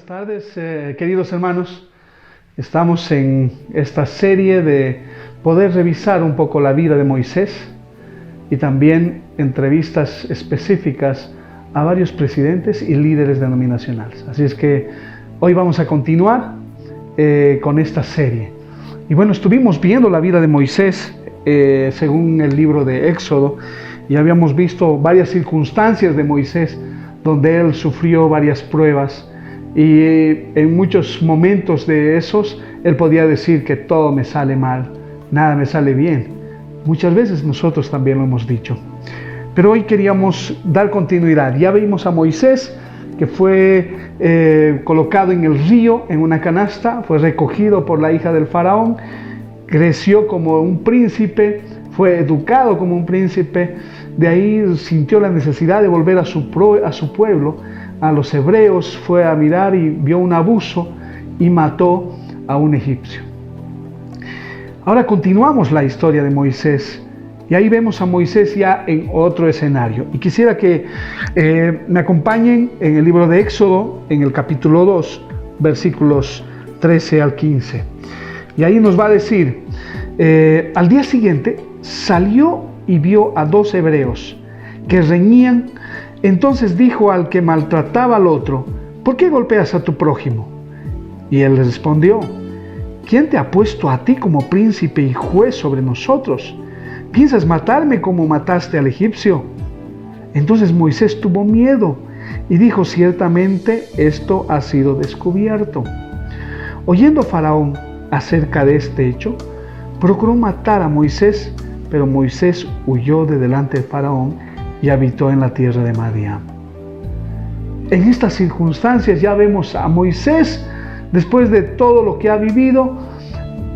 tardes, queridos hermanos. Estamos en esta serie de poder revisar un poco la vida de Moisés y también entrevistas específicas a varios presidentes y líderes denominacionales. Así es que hoy vamos a continuar con esta serie. Y bueno, estuvimos viendo la vida de Moisés según el libro de Éxodo y habíamos visto varias circunstancias de Moisés donde él sufrió varias pruebas. Y en muchos momentos de esos, él podía decir que todo me sale mal, nada me sale bien. Muchas veces nosotros también lo hemos dicho. Pero hoy queríamos dar continuidad. Ya vimos a Moisés, que fue colocado en el río, en una canasta, fue recogido por la hija del faraón, creció como un príncipe, fue educado como un príncipe. De ahí sintió la necesidad de volver a su pueblo, a los hebreos, fue a mirar y vio un abuso y mató a un egipcio. Ahora continuamos la historia de Moisés y ahí vemos a Moisés ya en otro escenario. Y quisiera que me acompañen en el libro de Éxodo, en el capítulo 2, versículos 13 al 15. Y ahí nos va a decir, al día siguiente salió y vio a 2 hebreos que reñían. Entonces dijo al que maltrataba al otro: ¿por qué golpeas a tu prójimo? Y él le respondió: ¿quién te ha puesto a ti como príncipe y juez sobre nosotros? ¿Piensas matarme como mataste al egipcio? Entonces Moisés tuvo miedo y dijo: ciertamente esto ha sido descubierto. Oyendo Faraón acerca de este hecho, procuró matar a Moisés, pero Moisés huyó de delante de Faraón y habitó en la tierra de Madián. En estas circunstancias ya vemos a Moisés, después de todo lo que ha vivido,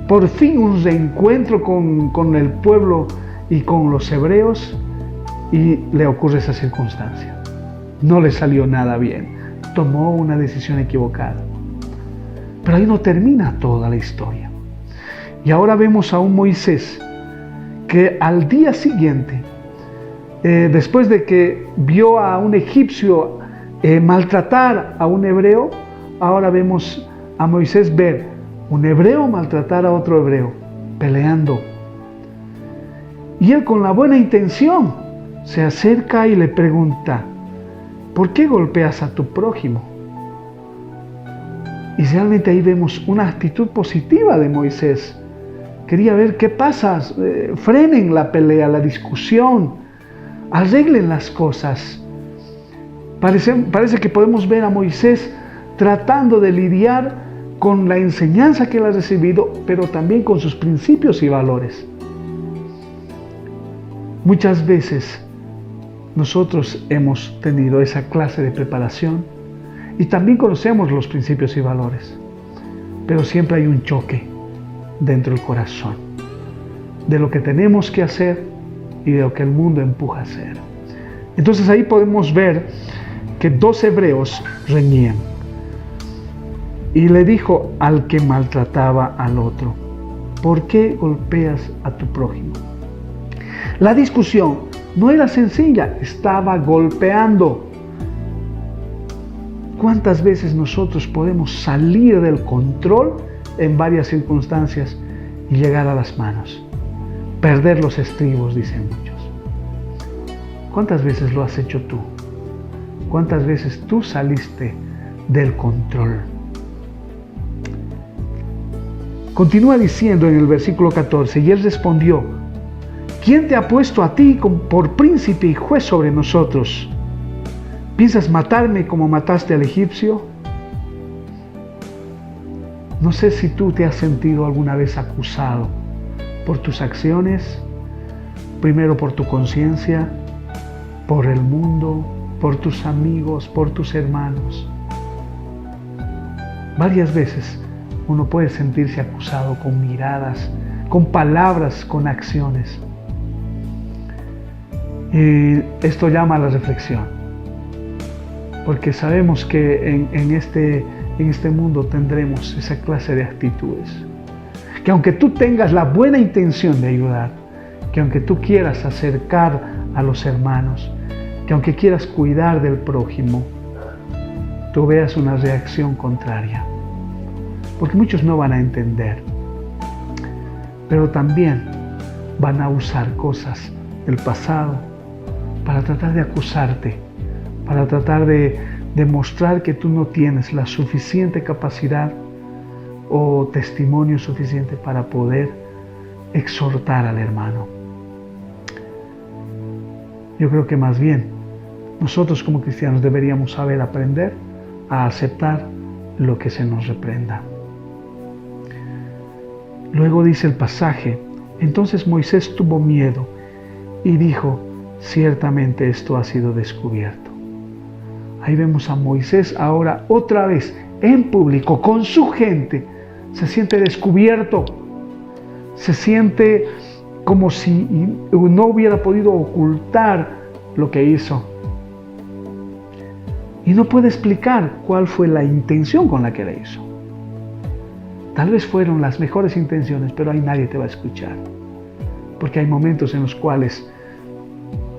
por fin un reencuentro con el pueblo y con los hebreos, y le ocurre esa circunstancia. No le salió nada bien, tomó una decisión equivocada. Pero ahí no termina toda la historia. Y ahora vemos a un Moisés que al día siguiente, después de que vio a un egipcio maltratar a un hebreo, ahora vemos a Moisés ver un hebreo maltratar a otro hebreo, peleando. Y él, con la buena intención, se acerca y le pregunta: ¿por qué golpeas a tu prójimo? Y realmente ahí vemos una actitud positiva de Moisés. Quería ver qué pasa, frenen la pelea, la discusión, arreglen las cosas. Parece que podemos ver a Moisés tratando de lidiar con la enseñanza que él ha recibido, pero también con sus principios y valores. Muchas veces nosotros hemos tenido esa clase de preparación y también conocemos los principios y valores, pero siempre hay un choque dentro del corazón de lo que tenemos que hacer y de lo que el mundo empuja a hacer. Entonces ahí podemos ver que 2 hebreos reñían. Y le dijo al que maltrataba al otro: ¿por qué golpeas a tu prójimo? La discusión no era sencilla, estaba golpeando. ¿Cuántas veces nosotros podemos salir del control en varias circunstancias y llegar a las manos? Perder los estribos, dicen muchos. ¿Cuántas veces lo has hecho tú? ¿Cuántas veces tú saliste del control? Continúa diciendo en el versículo 14: y él respondió: ¿quién te ha puesto a ti por príncipe y juez sobre nosotros? ¿Piensas matarme como mataste al egipcio? No sé si tú te has sentido alguna vez acusado por tus acciones, primero por tu conciencia, por el mundo, por tus amigos, por tus hermanos. Varias veces uno puede sentirse acusado con miradas, con palabras, con acciones. Y esto llama a la reflexión, porque sabemos que en este mundo tendremos esa clase de actitudes. Que aunque tú tengas la buena intención de ayudar, que aunque tú quieras acercar a los hermanos, que aunque quieras cuidar del prójimo, tú veas una reacción contraria. Porque muchos no van a entender, pero también van a usar cosas del pasado para tratar de acusarte, para tratar de demostrar que tú no tienes la suficiente capacidad o testimonio suficiente para poder exhortar al hermano. Yo creo que más bien nosotros como cristianos deberíamos saber aprender a aceptar lo que se nos reprenda. Luego dice el pasaje: entonces Moisés tuvo miedo y dijo: ciertamente esto ha sido descubierto. Ahí vemos a Moisés ahora otra vez en público con su gente. Se siente descubierto, se siente como si no hubiera podido ocultar lo que hizo. Y no puede explicar cuál fue la intención con la que la hizo. Tal vez fueron las mejores intenciones, pero ahí nadie te va a escuchar. Porque hay momentos en los cuales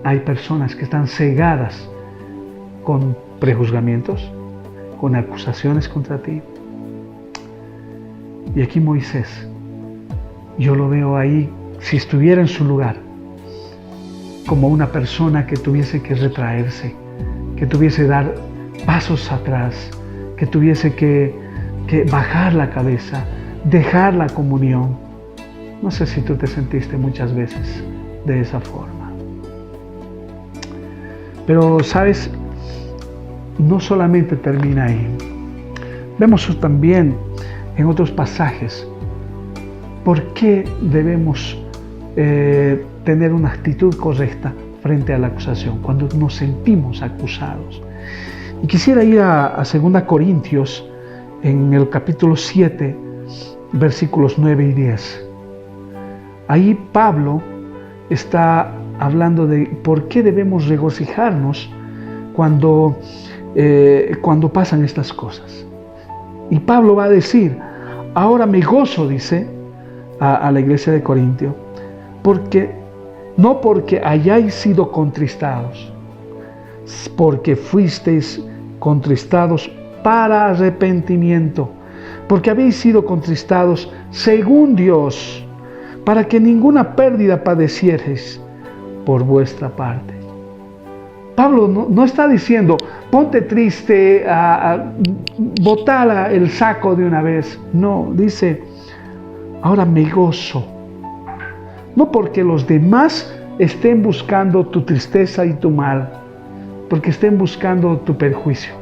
hay personas que están cegadas con prejuzgamientos, con acusaciones contra ti. Y aquí Moisés, yo lo veo ahí, si estuviera en su lugar, como una persona que tuviese que retraerse, que tuviese que dar pasos atrás, que tuviese que bajar la cabeza, dejar la comunión. No sé si tú te sentiste muchas veces de esa forma. Pero, ¿sabes? No solamente termina ahí. Vemos también en otros pasajes por qué debemos tener una actitud correcta frente a la acusación, cuando nos sentimos acusados. Y quisiera ir a 2 Corintios, en el capítulo 7, versículos 9 y 10. Ahí Pablo está hablando de por qué debemos regocijarnos cuando pasan estas cosas. Y Pablo va a decir: ahora me gozo, dice a la iglesia de Corintio, no porque hayáis sido contristados, porque fuisteis contristados para arrepentimiento, porque habéis sido contristados según Dios, para que ninguna pérdida padeciereis por vuestra parte. Pablo no está diciendo: ponte triste, botala el saco de una vez. No, dice: ahora me gozo. No porque los demás estén buscando tu tristeza y tu mal, porque estén buscando tu perjuicio.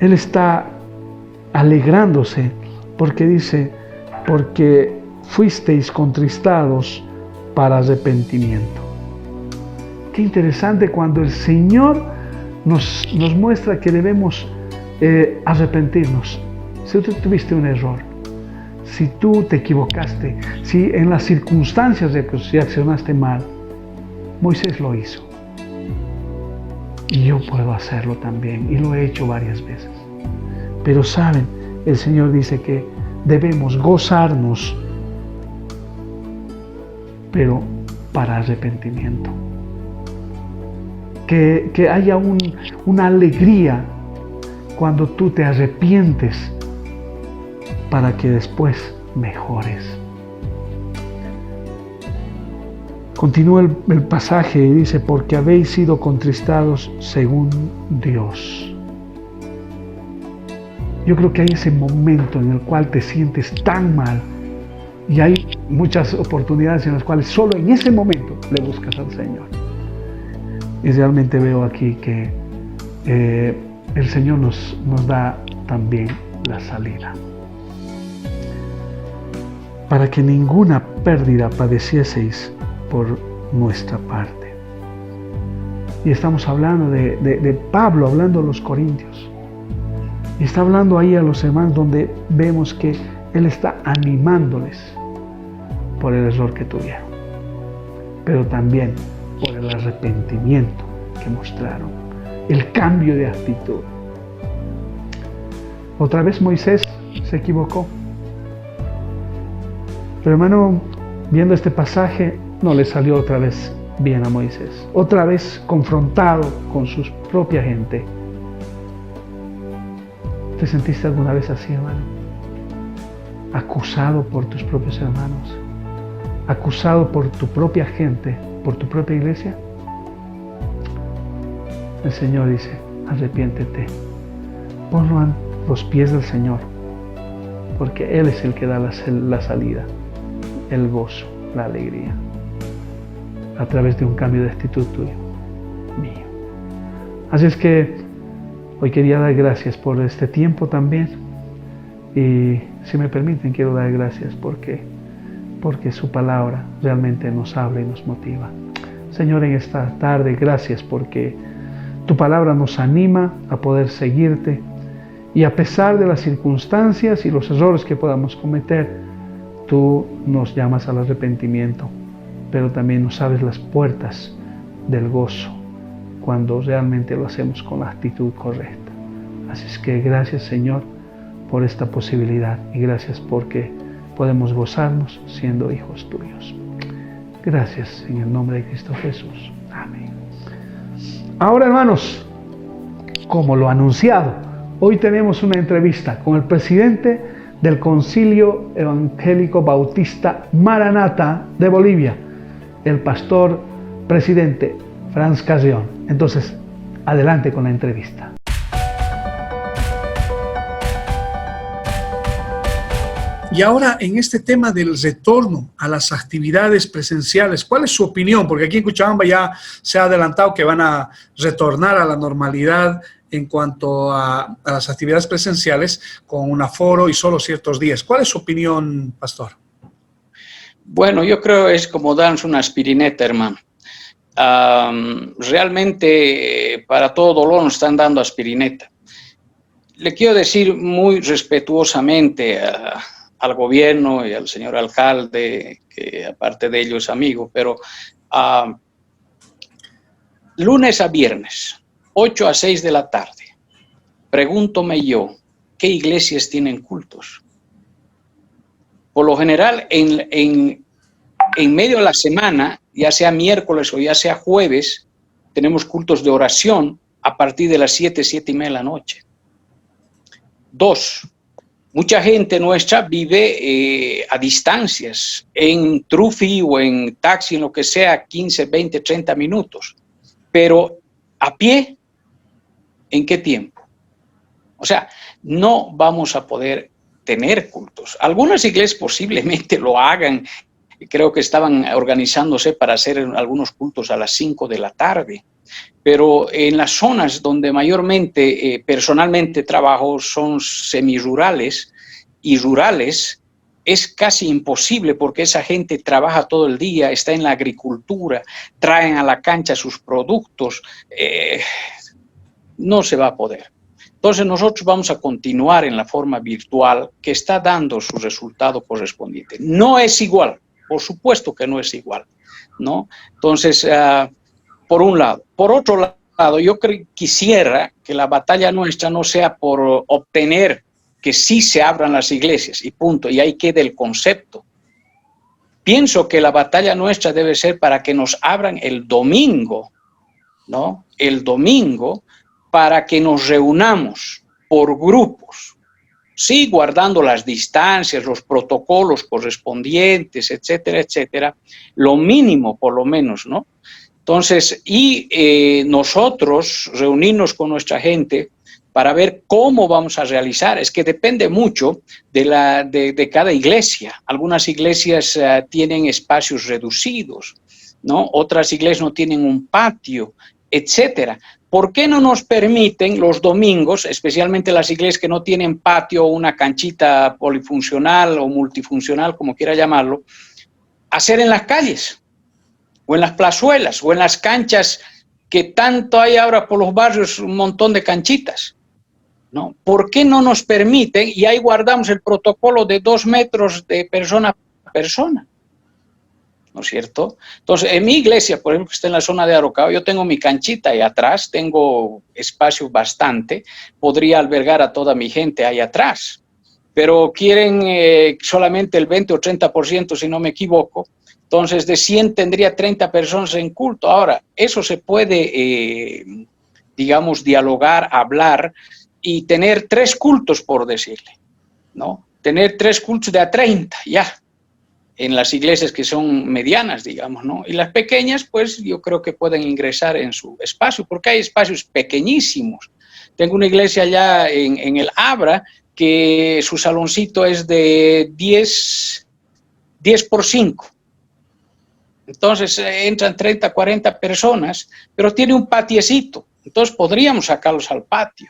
Él está alegrándose porque dice: porque fuisteis contristados para arrepentimiento. Qué interesante cuando el Señor nos muestra que debemos arrepentirnos. Si tú tuviste un error, si tú te equivocaste, si en las circunstancias reaccionaste mal, Moisés lo hizo. Y yo puedo hacerlo también, y lo he hecho varias veces. Pero saben, el Señor dice que debemos gozarnos, pero para arrepentimiento. Que haya una alegría cuando tú te arrepientes, para que después mejores. Continúa el pasaje y dice: porque habéis sido contristados según Dios. Yo creo que hay ese momento en el cual te sientes tan mal, y hay muchas oportunidades en las cuales solo en ese momento le buscas al Señor. Y realmente veo aquí que el Señor nos da también la salida. Para que ninguna pérdida padecieseis por nuestra parte. Y estamos hablando de Pablo, hablando a los corintios. Y está hablando ahí a los hermanos, donde vemos que él está animándoles por el error que tuvieron, pero también por el arrepentimiento que mostraron, el cambio de actitud. Otra vez Moisés se equivocó. Pero hermano, viendo este pasaje, no le salió otra vez bien a Moisés. Otra vez confrontado con su propia gente. ¿Te sentiste alguna vez así, hermano? Acusado por tus propios hermanos, acusado por tu propia gente, por tu propia iglesia. El Señor dice, arrepiéntete, ponlo a los pies del Señor, porque Él es el que da la salida, el gozo, la alegría, a través de un cambio de actitud tuyo, mío. Así es que hoy quería dar gracias por este tiempo también, y si me permiten quiero dar gracias porque su palabra realmente nos habla y nos motiva. Señor, en esta tarde, gracias porque tu palabra nos anima a poder seguirte, y a pesar de las circunstancias y los errores que podamos cometer, tú nos llamas al arrepentimiento, pero también nos abres las puertas del gozo cuando realmente lo hacemos con la actitud correcta. Así es que gracias, Señor, por esta posibilidad, y gracias porque podemos gozarnos siendo hijos tuyos. Gracias en el nombre de Cristo Jesús. Amén. Ahora, hermanos, como lo anunciado, hoy tenemos una entrevista con el presidente del Concilio Evangélico Bautista Maranata de Bolivia, el pastor presidente Franz Carrión. Entonces, adelante con la entrevista. Y ahora, en este tema del retorno a las actividades presenciales, ¿cuál es su opinión? Porque aquí en Cochabamba ya se ha adelantado que van a retornar a la normalidad en cuanto a las actividades presenciales con un aforo y solo ciertos días. ¿Cuál es su opinión, pastor? Bueno, yo creo que es como darnos una aspirineta, hermano. Realmente para todo dolor nos están dando aspirineta. Le quiero decir muy respetuosamente al gobierno y al señor alcalde, que aparte de ello es amigo, pero lunes a viernes, 8 a 6 de la tarde, pregúntome yo, ¿qué iglesias tienen cultos? Por lo general, en medio de la semana, ya sea miércoles o ya sea jueves, tenemos cultos de oración a partir de las 7:30 de la noche. 2. Mucha gente nuestra vive a distancias, en trufi o en taxi, en lo que sea, 15, 20, 30 minutos. Pero a pie, ¿en qué tiempo? O sea, no vamos a poder tener cultos. Algunas iglesias posiblemente lo hagan. Creo que estaban organizándose para hacer algunos cultos a las 5 de la tarde. Pero en las zonas donde mayormente, personalmente trabajo, son semirurales y rurales, es casi imposible porque esa gente trabaja todo el día, está en la agricultura, traen a la cancha sus productos, no se va a poder. Entonces nosotros vamos a continuar en la forma virtual que está dando su resultado correspondiente. No es igual, por supuesto que no es igual, ¿no? Entonces, por un lado. Por otro lado, yo quisiera que la batalla nuestra no sea por obtener que sí se abran las iglesias y punto, y ahí quede el concepto. Pienso que la batalla nuestra debe ser para que nos abran el domingo, ¿no? El domingo, para que nos reunamos por grupos, sí, guardando las distancias, los protocolos correspondientes, etcétera, etcétera, lo mínimo por lo menos, ¿no? Entonces, nosotros reunirnos con nuestra gente para ver cómo vamos a realizar. Es que depende mucho de cada iglesia. Algunas iglesias tienen espacios reducidos, ¿no? Otras iglesias no tienen un patio, etcétera. ¿Por qué no nos permiten los domingos, especialmente las iglesias que no tienen patio o una canchita polifuncional o multifuncional, como quiera llamarlo, hacer en las calles? O en las plazuelas, o en las canchas que tanto hay ahora por los barrios, un montón de canchitas, ¿no? ¿Por qué no nos permiten? Y ahí guardamos el protocolo de 2 metros de persona a persona, ¿no es cierto? Entonces, en mi iglesia, por ejemplo, que está en la zona de Araucao, yo tengo mi canchita ahí atrás, tengo espacio bastante, podría albergar a toda mi gente ahí atrás, pero quieren solamente el 20 o 30%, si no me equivoco. Entonces, de 100 tendría 30 personas en culto. Ahora, eso se puede, digamos, dialogar, hablar y tener 3 cultos, por decirle, ¿no? Tener 3 cultos de a 30, ya, en las iglesias que son medianas, digamos, ¿no? Y las pequeñas, pues yo creo que pueden ingresar en su espacio, porque hay espacios pequeñísimos. Tengo una iglesia allá en el Abra, que su saloncito es de 10 por 5. Entonces entran 30, 40 personas, pero tiene un patiecito. Entonces podríamos sacarlos al patio,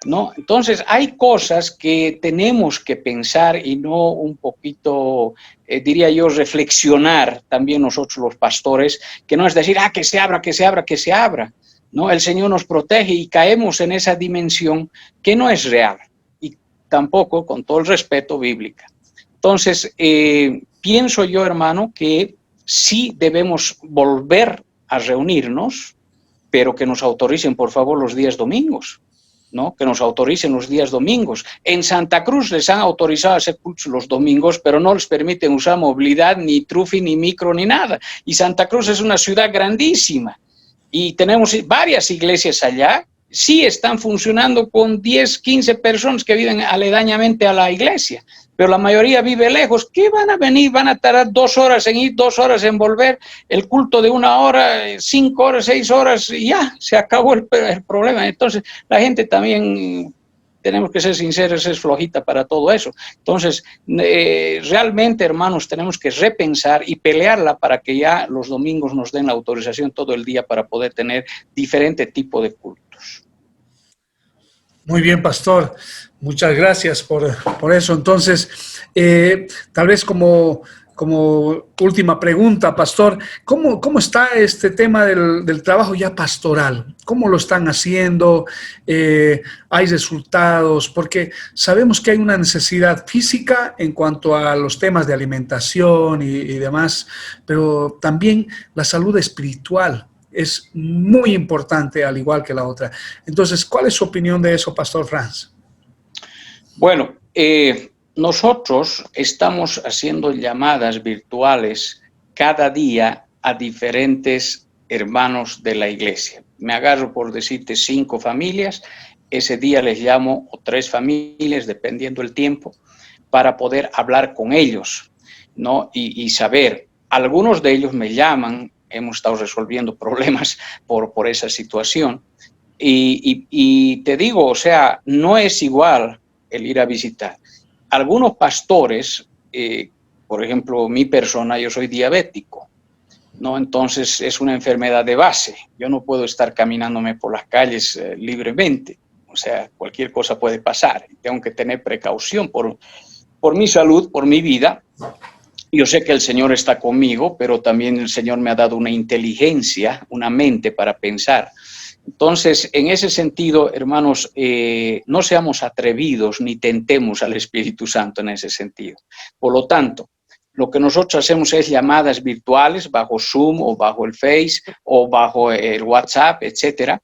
¿no? Entonces hay cosas que tenemos que pensar y no un poquito, diría yo, reflexionar también nosotros los pastores, que no es decir, que se abra, que se abra, que se abra, ¿no? El Señor nos protege y caemos en esa dimensión que no es real y tampoco, con todo el respeto, bíblica. Entonces, pienso yo, hermano, que sí debemos volver a reunirnos, pero que nos autoricen, por favor, los días domingos, ¿no? Que nos autoricen los días domingos. En Santa Cruz les han autorizado a hacer cultos los domingos, pero no les permiten usar movilidad, ni trufi, ni micro, ni nada. Y Santa Cruz es una ciudad grandísima y tenemos varias iglesias allá. Sí están funcionando con 10, 15 personas que viven aledañamente a la iglesia, pero la mayoría vive lejos. ¿Qué van a venir? Van a tardar 2 horas en ir, 2 horas en volver, el culto de 1 hora, 5 horas, 6 horas, y ya, se acabó el problema. Entonces, la gente también, tenemos que ser sinceros, es flojita para todo eso. Entonces, realmente, hermanos, tenemos que repensar y pelearla para que ya los domingos nos den la autorización todo el día para poder tener diferente tipo de cultos. Muy bien, pastor. Muchas gracias por eso. Entonces, tal vez como última pregunta, pastor, ¿cómo está este tema del trabajo ya pastoral? ¿Cómo lo están haciendo? ¿Hay resultados? Porque sabemos que hay una necesidad física en cuanto a los temas de alimentación y demás, pero también la salud espiritual es muy importante, al igual que la otra. Entonces, ¿cuál es su opinión de eso, Pastor Franz? Bueno, nosotros estamos haciendo llamadas virtuales cada día a diferentes hermanos de la iglesia. Me agarro, por decirte, 5 familias, ese día les llamo, o 3 familias, dependiendo el tiempo, para poder hablar con ellos, ¿no? Y saber, algunos de ellos me llaman, hemos estado resolviendo problemas por esa situación, y te digo, o sea, no es igual el ir a visitar. Algunos pastores, por ejemplo, mi persona, yo soy diabético, ¿no? Entonces es una enfermedad de base. Yo no puedo estar caminándome por las calles libremente. O sea, cualquier cosa puede pasar. Tengo que tener precaución por mi salud, por mi vida. Yo sé que el Señor está conmigo, pero también el Señor me ha dado una inteligencia, una mente para pensar. Entonces, en ese sentido, hermanos, no seamos atrevidos ni tentemos al Espíritu Santo en ese sentido. Por lo tanto, lo que nosotros hacemos es llamadas virtuales bajo Zoom o bajo el Face o bajo el WhatsApp, etcétera,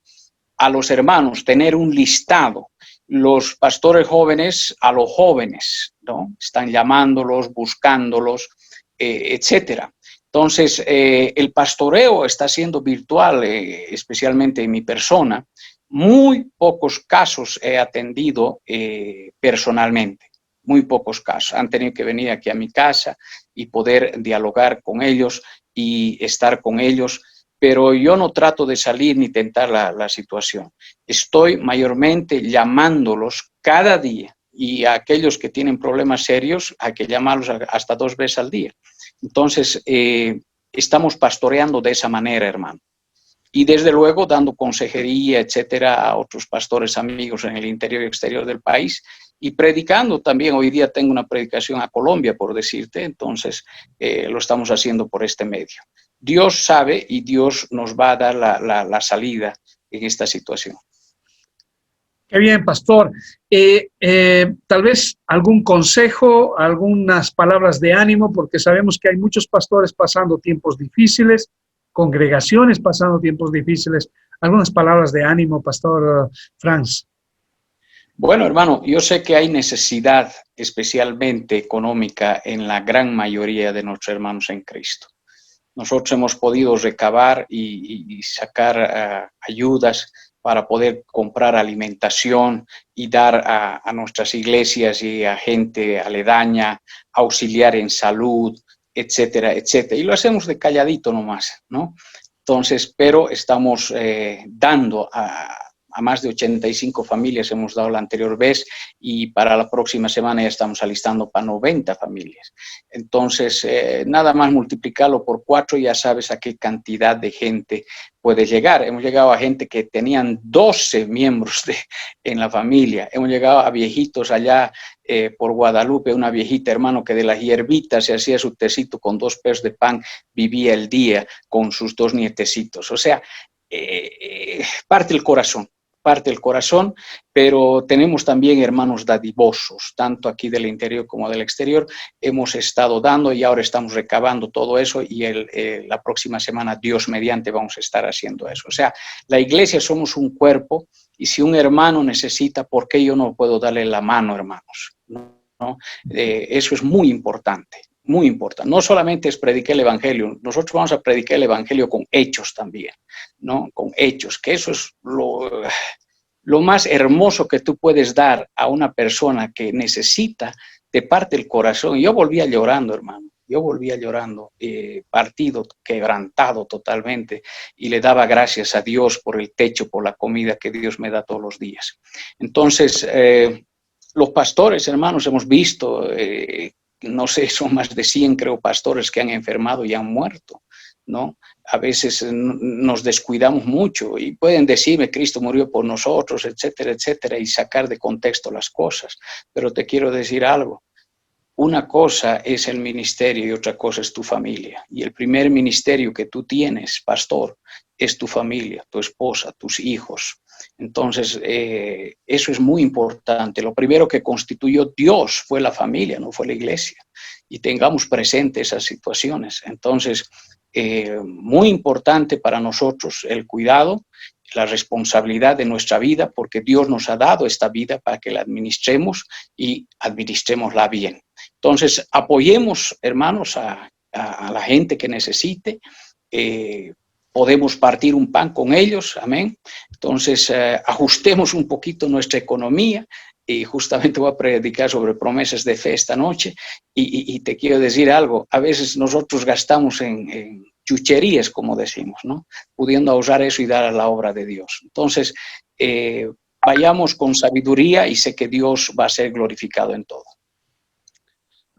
a los hermanos, tener un listado. Los pastores jóvenes a los jóvenes, ¿no? Están llamándolos, buscándolos, etcétera. Entonces, el pastoreo está siendo virtual, especialmente en mi persona. Muy pocos casos he atendido personalmente, muy pocos casos. Han tenido que venir aquí a mi casa y poder dialogar con ellos y estar con ellos, pero yo no trato de salir ni tentar la situación. Estoy mayormente llamándolos cada día, y a aquellos que tienen problemas serios hay que llamarlos hasta 2 veces al día. Entonces, estamos pastoreando de esa manera, hermano. Y desde luego dando consejería, etcétera, a otros pastores amigos en el interior y exterior del país, y predicando también. Hoy día tengo una predicación a Colombia, por decirte, entonces lo estamos haciendo por este medio. Dios sabe y Dios nos va a dar la salida en esta situación. Qué bien, pastor. Tal vez algún consejo, algunas palabras de ánimo, porque sabemos que hay muchos pastores pasando tiempos difíciles, congregaciones pasando tiempos difíciles. Algunas palabras de ánimo, Pastor Franz. Bueno, hermano, yo sé que hay necesidad, especialmente económica, en la gran mayoría de nuestros hermanos en Cristo. Nosotros hemos podido recabar y sacar ayudas para poder comprar alimentación y dar a nuestras iglesias y a gente aledaña, auxiliar en salud, etcétera, etcétera. Y lo hacemos de calladito nomás, ¿no? Entonces, pero estamos dando a más de 85 familias, hemos dado la anterior vez, y para la próxima semana ya estamos alistando para 90 familias. Entonces, nada más multiplicarlo por 4, ya sabes a qué cantidad de gente puede llegar. Hemos llegado a gente que tenían 12 miembros en la familia. Hemos llegado a viejitos allá por Guadalupe, una viejita, hermano, que de las hierbitas se hacía su tecito con 2 pedazos de pan, vivía el día con sus 2 nietecitos. O sea, parte el corazón, pero tenemos también hermanos dadivosos, tanto aquí del interior como del exterior. Hemos estado dando y ahora estamos recabando todo eso, y la próxima semana, Dios mediante, vamos a estar haciendo eso. O sea, la iglesia somos un cuerpo, y si un hermano necesita, ¿por qué yo no puedo darle la mano, hermanos? ¿No? Eso es muy importante. Muy importante. No solamente es predicar el evangelio, nosotros vamos a predicar el evangelio con hechos también, ¿no? Con hechos, que eso es lo más hermoso que tú puedes dar a una persona que necesita, te parte el corazón. Yo volvía llorando, hermano. Yo volvía llorando, partido, quebrantado totalmente, y le daba gracias a Dios por el techo, por la comida que Dios me da todos los días. Entonces, los pastores, hermanos, hemos visto, no sé, son más de 100, creo, pastores que han enfermado y han muerto, ¿no? A veces nos descuidamos mucho y pueden decirme, Cristo murió por nosotros, etcétera, etcétera, y sacar de contexto las cosas. Pero te quiero decir algo. Una cosa es el ministerio y otra cosa es tu familia. Y el primer ministerio que tú tienes, pastor, es tu familia, tu esposa, tus hijos. Entonces, eso es muy importante. Lo primero que constituyó Dios fue la familia, no fue la iglesia. Y tengamos presente esas situaciones. Entonces, muy importante para nosotros el cuidado, la responsabilidad de nuestra vida, porque Dios nos ha dado esta vida para que la administremos y administrémosla bien. Entonces, apoyemos, hermanos, a la gente que necesite. Podemos partir un pan con ellos, amén. Entonces, ajustemos un poquito nuestra economía, y justamente voy a predicar sobre promesas de fe esta noche, y te quiero decir algo, a veces nosotros gastamos en chucherías, como decimos, ¿no? Pudiendo ahorrar eso y dar a la obra de Dios. Entonces, vayamos con sabiduría, y sé que Dios va a ser glorificado en todo.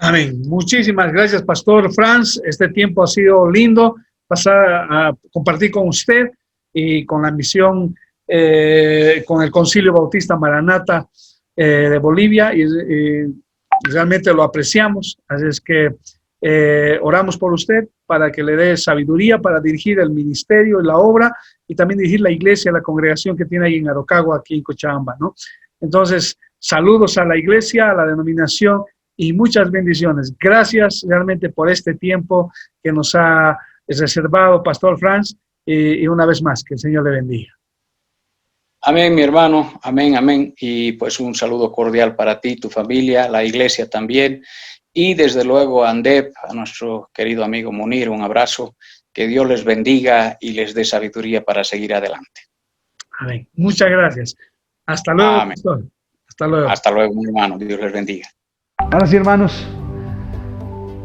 Amén. Muchísimas gracias, Pastor Franz. Este tiempo ha sido lindo pasar a compartir con usted y con la misión, con el Concilio Bautista Maranata de Bolivia, y realmente lo apreciamos. Así es que oramos por usted para que le dé sabiduría para dirigir el ministerio y la obra, y también dirigir la iglesia, la congregación que tiene ahí en Arocagua, aquí en Cochabamba, ¿no? Entonces, saludos a la iglesia, a la denominación, y muchas bendiciones. Gracias realmente por este tiempo que nos ha reservado Pastor Franz, y una vez más, que el Señor le bendiga. Amén, mi hermano, amén, amén. Y pues un saludo cordial para ti, tu familia, la iglesia también, y desde luego a Andep, a nuestro querido amigo Munir, un abrazo. Que Dios les bendiga y les dé sabiduría para seguir adelante. Amén. Muchas gracias. Hasta luego, amén. Pastor. Hasta luego. Hasta luego, mi hermano. Dios les bendiga. Ahora sí, hermanos,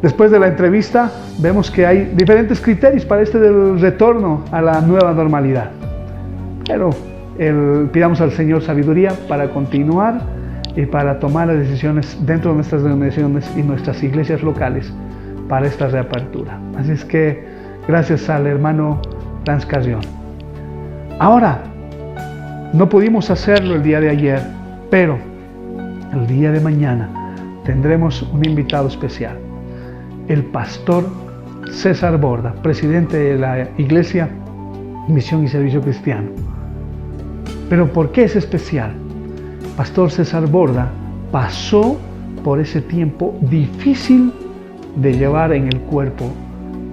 después de la entrevista vemos que hay diferentes criterios para del retorno a la nueva normalidad. Pero pidamos al Señor sabiduría para continuar y para tomar las decisiones dentro de nuestras denominaciones y nuestras iglesias locales para esta reapertura. Así es que gracias al hermano Franz Carrión. Ahora, no pudimos hacerlo el día de ayer, pero el día de mañana tendremos un invitado especial, el pastor César Borda, presidente de la Iglesia Misión y Servicio Cristiano. Pero ¿por qué es especial? Pastor César Borda pasó por ese tiempo difícil de llevar en el cuerpo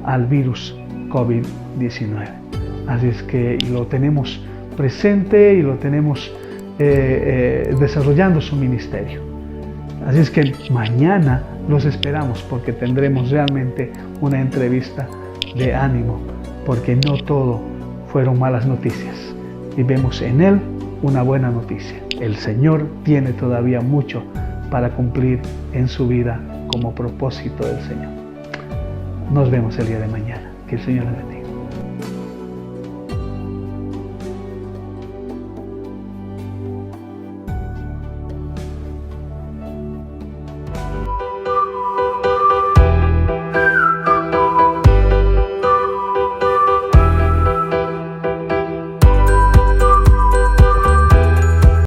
al virus COVID-19. Así es que lo tenemos presente y lo tenemos desarrollando su ministerio. Así es que mañana los esperamos, porque tendremos realmente una entrevista de ánimo, porque no todo fueron malas noticias. y vemos en Él una buena noticia. El Señor tiene todavía mucho para cumplir en su vida como propósito del Señor. Nos vemos el día de mañana. Que el Señor le bendiga.